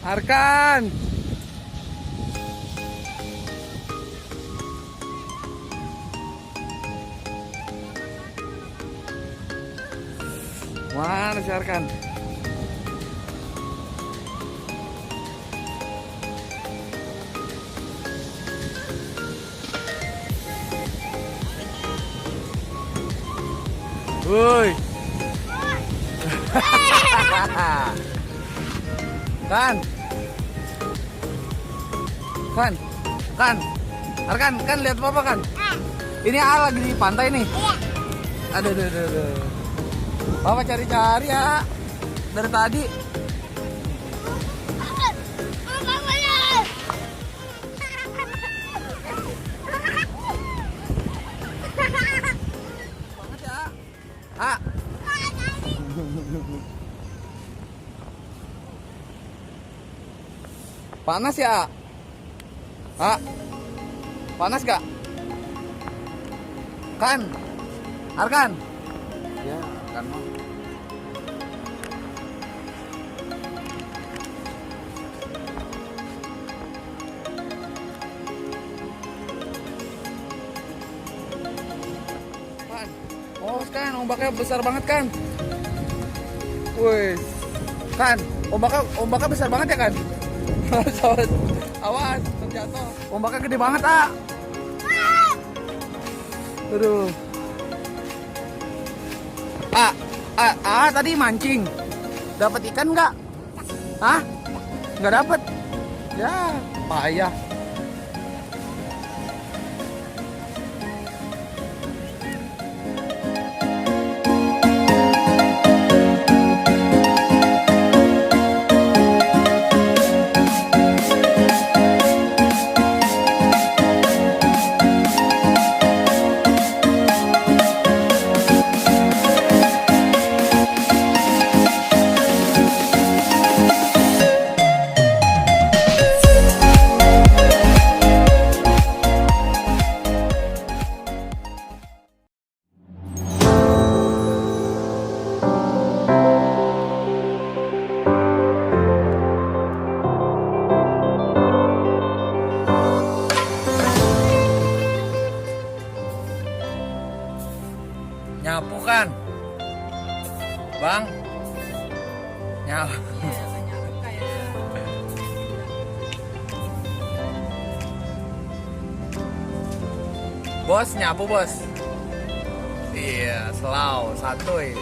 Arkan. Mana si Arkan? Woi. Kan. Kan. Kan. Arkan, kan lihat apa kan? Ini A lagi di pantai nih. Aduh, aduh, aduh, aduh. Papa cari-cari ya dari tadi. Banget ya. Ah. Panas ya? Ah. Panas gak? Kan? Arkan? Ya, Arkan mau. Kan? Oh, kan ombaknya besar banget kan? Wih. Kan? Ombaknya besar banget ya kan? Awas, terjatuh. Ombaknya gede banget, ah. Aduh. Tadi mancing. Dapat ikan nggak? Hah? Nggak dapet? Ya, payah. Nyapu kan? Bang? Nyapu. Bos, nyapu bos. Iya, selau, santuy.